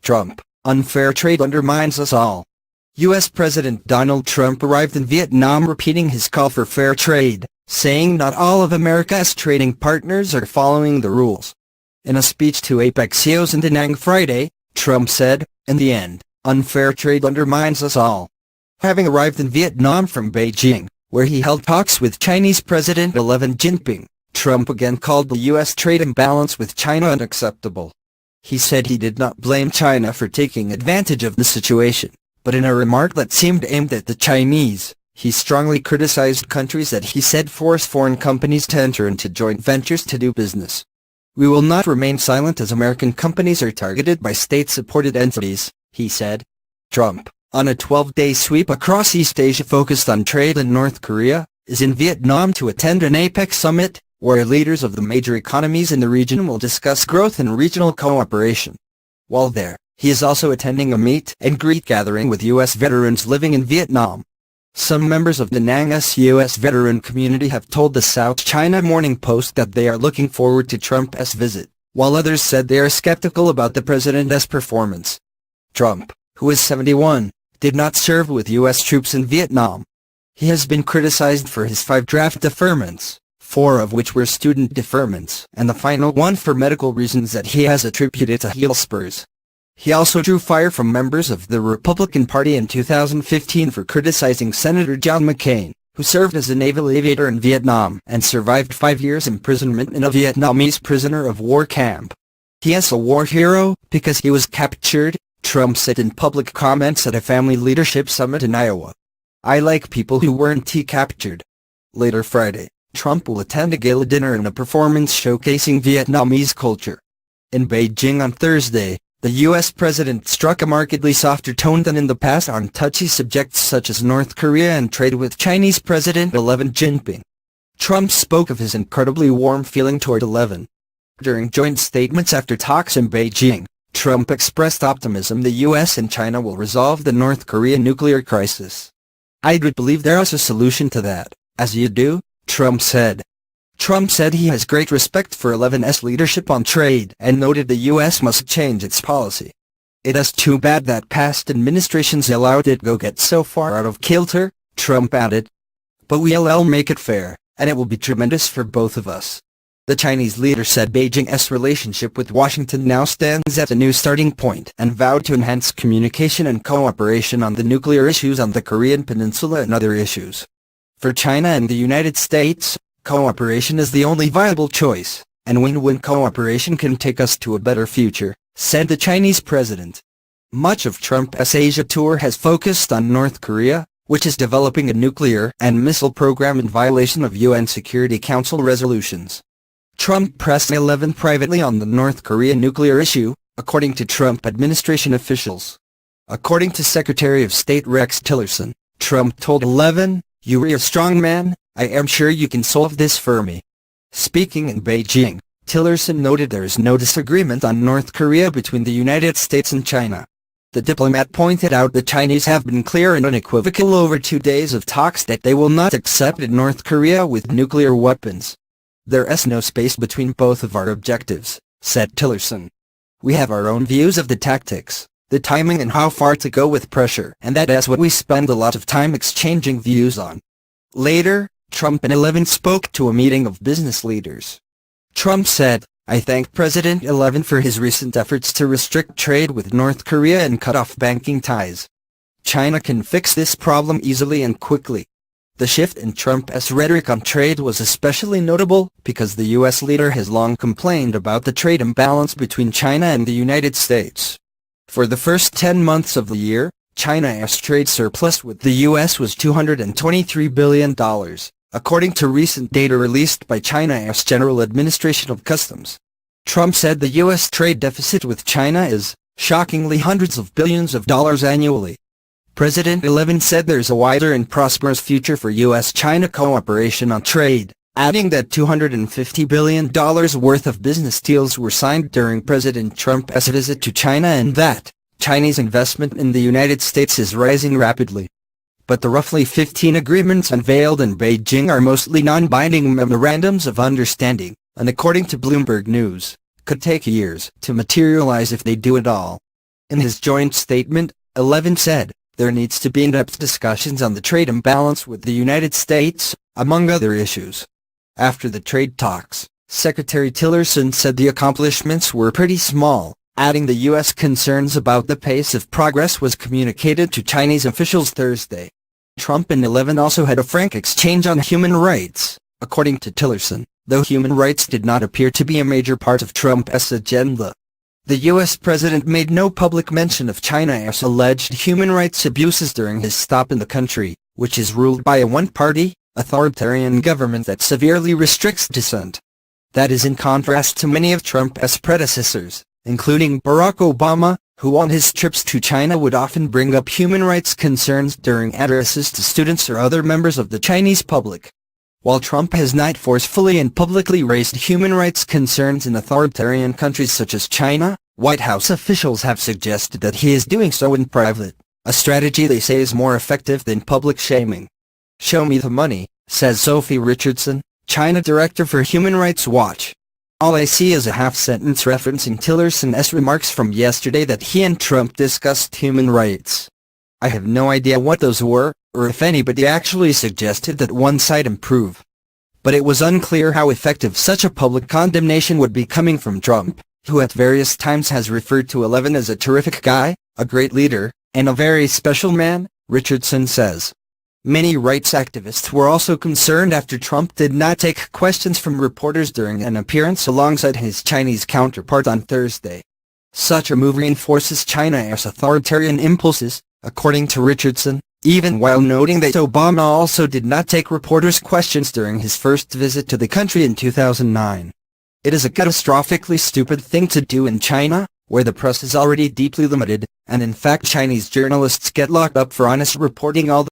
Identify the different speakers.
Speaker 1: Trump, unfair trade undermines us all. U.S. President Donald Trump arrived in Vietnam repeating his call for fair trade, saying not all of America's trading partners are following the rules. In a speech to APEC CEOs in Da Nang Friday, Trump said, "In the end, unfair trade undermines us all." Having arrived in Vietnam from Beijing, where he held talks with Chinese President Xi Jinping, Trump again called the U.S. trade imbalance with China unacceptable. He said he did not blame China for taking advantage of the situation, but in a remark that seemed aimed at the Chinese, he strongly criticized countries that he said force foreign companies to enter into joint ventures to do business. "We will not remain silent as American companies are targeted by state-supported entities," he said. Trump, on a 12-day sweep across East Asia focused on trade and North Korea, is in Vietnam to attend an APEC summit, where leaders of the major economies in the region will discuss growth and regional cooperation. While there, he is also attending a meet-and-greet gathering with U.S. veterans living in Vietnam. Some members of Da Nang's U.S. veteran community have told the South China Morning Post that they are looking forward to Trump's visit, while others said they are skeptical about the president's performance. Trump, who is 71, did not serve with U.S. troops in Vietnam. He has been criticized for his 5 draft deferments, 4 of which were student deferments, and the final one for medical reasons that he has attributed to heel spurs. He also drew fire from members of the Republican Party in 2015 for criticizing Senator John McCain, who served as a naval aviator in Vietnam and survived 5 years imprisonment in a Vietnamese prisoner of war camp. "He is a war hero because he was captured," Trump said in public comments at a family leadership summit in Iowa. "I like people who weren't captured." Later Friday, Trump will attend a gala dinner and a performance showcasing Vietnamese culture. In Beijing on Thursday, the U.S. president struck a markedly softer tone than in the past on touchy subjects such as North Korea and trade with Chinese President Xi Jinping. Trump spoke of his incredibly warm feeling toward Xi. During joint statements after talks in Beijing, Trump expressed optimism the U.S. and China will resolve the North Korean nuclear crisis. "I do believe there is a solution to that, as you do," Trump said. Trump said he has great respect for Xi's leadership on trade and noted the U.S. must change its policy. "It is too bad that past administrations allowed it to get so far out of kilter," Trump added. "But we'll make it fair, and it will be tremendous for both of us." The Chinese leader said Beijing's relationship with Washington now stands at a new starting point and vowed to enhance communication and cooperation on the nuclear issues on the Korean Peninsula and other issues. For China and the United States, cooperation is the only viable choice, and win-win cooperation can take us to a better future, said the Chinese president. Much of Trump's Asia tour has focused on North Korea, which is developing a nuclear and missile program in violation of UN Security Council resolutions. Trump pressed Xi privately on the North Korean nuclear issue, according to Trump administration officials. According to Secretary of State Rex Tillerson, Trump told Xi, "You are a strong man, I am sure you can solve this for me." Speaking in Beijing, Tillerson noted there is no disagreement on North Korea between the United States and China. The diplomat pointed out the Chinese have been clear and unequivocal over 2 days of talks that they will not accept North Korea with nuclear weapons. "There is no space between both of our objectives," said Tillerson. "We have our own views of the tactics, the timing and how far to go with pressure, and that is what we spend a lot of time exchanging views on." Later, Trump and Xi spoke to a meeting of business leaders. Trump said, "I thank President Xi for his recent efforts to restrict trade with North Korea and cut off banking ties. China can fix this problem easily and quickly." The shift in Trump's rhetoric on trade was especially notable because the U.S. leader has long complained about the trade imbalance between China and the United States. For the first 10 months of the year, China's trade surplus with the U.S. was $223 billion, according to recent data released by China's General Administration of Customs. Trump said the U.S. trade deficit with China is, shockingly, hundreds of billions of dollars annually. President Xi said there's a wider and prosperous future for U.S.-China cooperation on trade, adding that $250 billion worth of business deals were signed during President Trump's visit to China and that Chinese investment in the United States is rising rapidly. But the roughly 15 agreements unveiled in Beijing are mostly non-binding memorandums of understanding, and according to Bloomberg News, could take years to materialize if they do at all. In his joint statement, 11 said, there needs to be in-depth discussions on the trade imbalance with the United States, among other issues. After the trade talks, Secretary Tillerson said the accomplishments were pretty small, adding the U.S. concerns about the pace of progress was communicated to Chinese officials Thursday. Trump and 11 also had a frank exchange on human rights, according to Tillerson, though human rights did not appear to be a major part of Trump's agenda. The U.S. president made no public mention of China's alleged human rights abuses during his stop in the country, which is ruled by a one-party, authoritarian government that severely restricts dissent. That is in contrast to many of Trump's predecessors, including Barack Obama, who on his trips to China would often bring up human rights concerns during addresses to students or other members of the Chinese public. While Trump has not forcefully and publicly raised human rights concerns in authoritarian countries such as China, White House officials have suggested that he is doing so in private, a strategy they say is more effective than public shaming. "Show me the money," says Sophie Richardson, China director for Human Rights Watch. "All I see is a half-sentence referencing Tillerson's remarks from yesterday that he and Trump discussed human rights. I have no idea what those were, or if anybody actually suggested that one side improve." But it was unclear how effective such a public condemnation would be coming from Trump, who at various times has referred to 11 as a terrific guy, a great leader, and a very special man, Richardson says. Many rights activists were also concerned after Trump did not take questions from reporters during an appearance alongside his Chinese counterpart on Thursday. Such a move reinforces China's authoritarian impulses, according to Richardson, even while noting that Obama also did not take reporters' questions during his first visit to the country in 2009. It is a catastrophically stupid thing to do in China, where the press is already deeply limited, and in fact Chinese journalists get locked up for honest reporting all